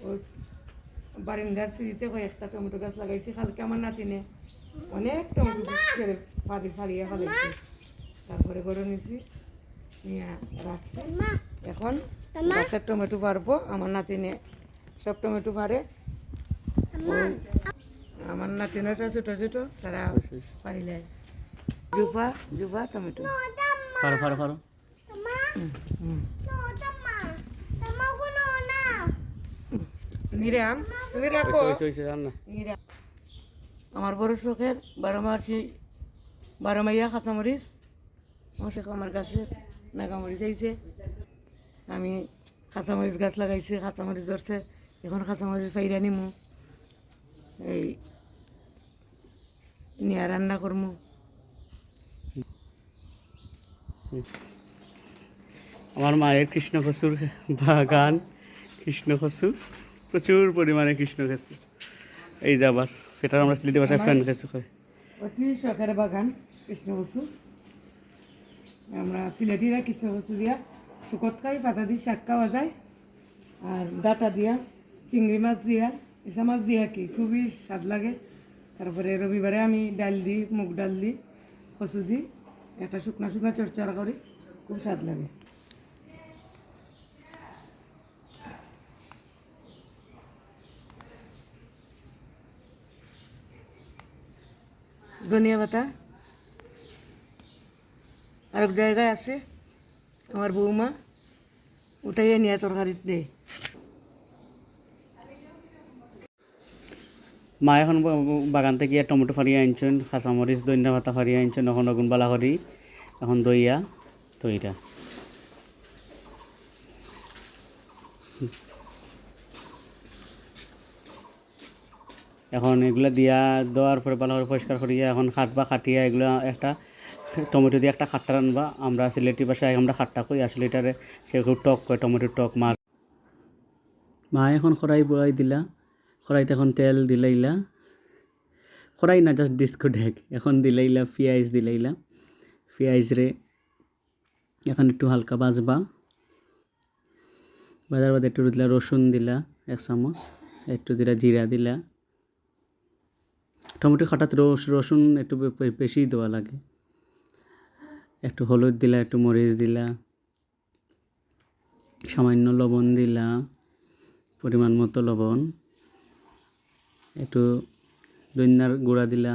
ও বারিন্দার সিঁড়িতে কয়েকটা টমেটো গাছ লাগাইছি। কালকে আমার নাতিনে অনেক টমেটো ফারিয়ে ফেলাইছি। তারপরে গড়ে নিছি, নিয়ে রাখছি। এখন গাছের টমেটো পারবো। আমার নাতিনে সব টমেটো পারে। আমার নাতিনে সব ছোটো ছোটো, তারা পারিলে জুপা জুপা টমেটো ফারো ফারো ফারো নিরাম তুমি রাখো। রান্না আমার বড় শখের 12 মাইয়া কাঁচামরিচ। আমার গাছে নাগামরিচ আইছে। আমি কাঁচামরিচ গাছ লাগাইছি, কাঁচামরিচ ধরছে। এখন কাঁচামরিচ ফাইরা নিমু, এই নিয়ে রান্না করমু। আমার মায়ের কৃষ্ণ কচুর বাগান, কৃষ্ণ কচু, প্রচুর পরিমাণে কৃষ্ণ কচু। এই যে আবার সেটা আমরা সিলেটি ভাষায় ফ্যান কচু খাই। অতি শখের বাগান কৃষ্ণকচু। আমরা সিলেটিরা কৃষ্ণকচু দিয়া শুকত খাই, পাতা দিয়ে শাক খাওয়া যায়। আর ডাটা দিয়া, চিংড়ি মাছ দিয়া, ইসা মাছ দিয়া কি খুবই স্বাদ লাগে। তারপরে রবিবারে আমি ডাল দিই, মুগ ডাল দিই, কচু দিই, একটা শুকনা শুকনা চড়চড়া করি, খুব স্বাদ লাগে। ধনিয়া পাতা আরেক জায়গায় আছে, আমার বৌমা উঠাইয়া নিয়ে তরকারিতে দেয়। মা এখন বাগান থেকে টমেটো ফারিয়ে আনছেন, কাঁচামরিচ ধনিয়া পাতা ফারিয়ে আনছেন, এখন আগুন বালা করি এখন দইয়া তৈরা। এখন এগুলো দিয়া দেওয়ার পরে ভালো করে পরিষ্কার করিয়া এখন কাটবা, কাটিয়া এগুলো একটা টমেটো দিয়ে একটা খাট্টা রানবা। আমরা সিলেটি ভাষায় আমরা খাট্টা কই, আসলে এটারে কেউ টক কয়, টমেটোর টক মাছ। মা এখন কড়াই বড়াই দিলা, কড়াইতে এখন তেল দিলাইলা, কড়াই না জাস্ট ডিস্কো ঢেক। এখন দিলাইলা পেঁয়াজ, দিলাইলা পেঁয়াজ রে এখন একটু হালকা ভাজবা। ভাজার বাদে একটু দিলা রসুন দিলা 1 চামচ, একটু দিলা জিরা দিলা। টমেটো খাটাতে রসুন একটু বেশি দেওয়া লাগে। একটু হলুদ দিলা, একটু মরিচ দিলা, সামান্য লবণ দিলা, পরিমাণ মতো লবণ, একটু ধনিয়ার গুঁড়া দিলা,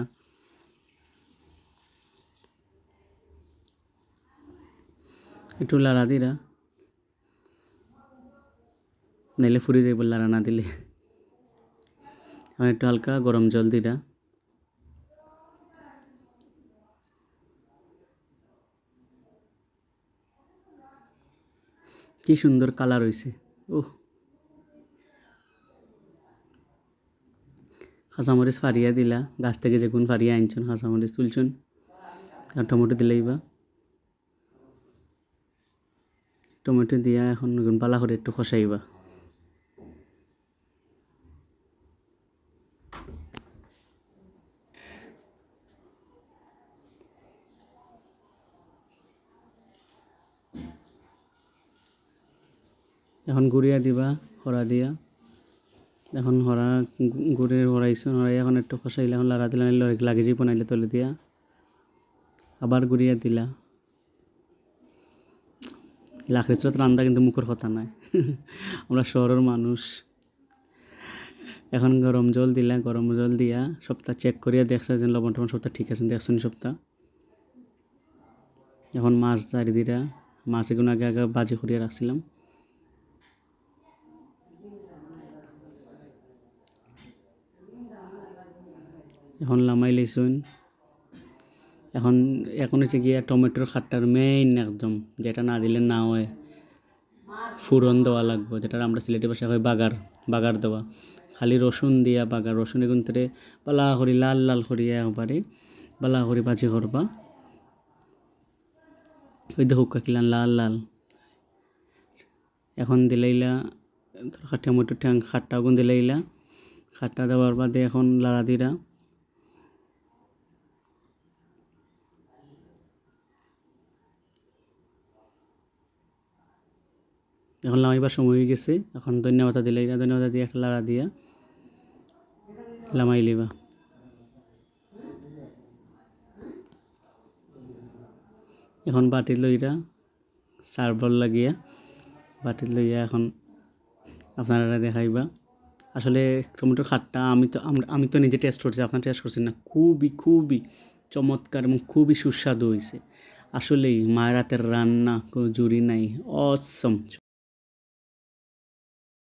একটু লাড়া দিলা, নাইলে ফুরি যাইব লাড়া না দিলে। এখন একটু হালকা গরম জল দিলা। কি সুন্দর কালার হয়েছে। ওহ, কাঁচামরিচ ফারিয়া দিলা, গাছ থেকে যেগুন ফারিয়া আনছুন কাঁচামরিচ তুলছুন। আর টমেটো দিলেইবা, টমেটো দিয়া এখন পালা করে একটু কষাইবা। এখন গুড়িয়া দিবা হরা দিয়া। এখন হরা গুড়ের হরাইছুন, হরাই এখন একটু কষাইলে এখন লাড়া দিলা, লাগে যে বানাইলে তলে দিয়া আবার গুড়িয়া দিলা। লাকড়ি চুলাত রান্দা কিন্তু মুখের কথা নয়। আমরা শহরের মানুষ। এখন গরম জল দিলা, গরম জল দিয়া সপ্তাহ চেক করিয়া দেখছে যে লবণ টবণ সপ্তাহ ঠিক আছে, দেখছেন সপ্তাহ। এখন মাছ দাঁড়ি দিলা, মাছ এগুলো আগে আগে বাজি করিয়া রাখছিলাম। এখন লামাই লইছুন। এখন এখন হচ্ছে গিয়া টমেটোর খাট্টার মেইন একদম, যেটা না দিলে না হয়, ফুরন দেওয়া লাগবে, যেটা আমরা সিলেটি ভাষায় হয় বাগার, বাগার দেওয়া। খালি রসুন দিয়া বাগার, রসুন এগুন থেকে পালা করি লাল লাল করিয়া একবারে পালা করি ভাজি করবা। ওই দেখো কিলান লাল লাল। এখন দিলাইলা টমেটো খাট্টা আগুন দিলাইলা, খাট্টা দেওয়ার বাদে এখন লাড়া দিরা। এখন লামাইবার সময় হয়ে গেছে, এখন ধন্যবাদ দিলে ধন্যবাদ দিয়ে একটা লাড়া দিয়া লামাই লিবা। এখন বাটি লইরা সার্ভার লাগিয়া বাটি লইয়া এখন আপনারা দেখাইবা। আসলে টমেটোর খাটটা আমি তো নিজে টেস্ট করছি, আপনার টেস্ট করছেন না, খুবই খুবই চমৎকার এবং খুবই সুস্বাদু হয়েছে। আসলেই মায়ের হাতের রান্না কোনো জুড়ি নাই, অসম।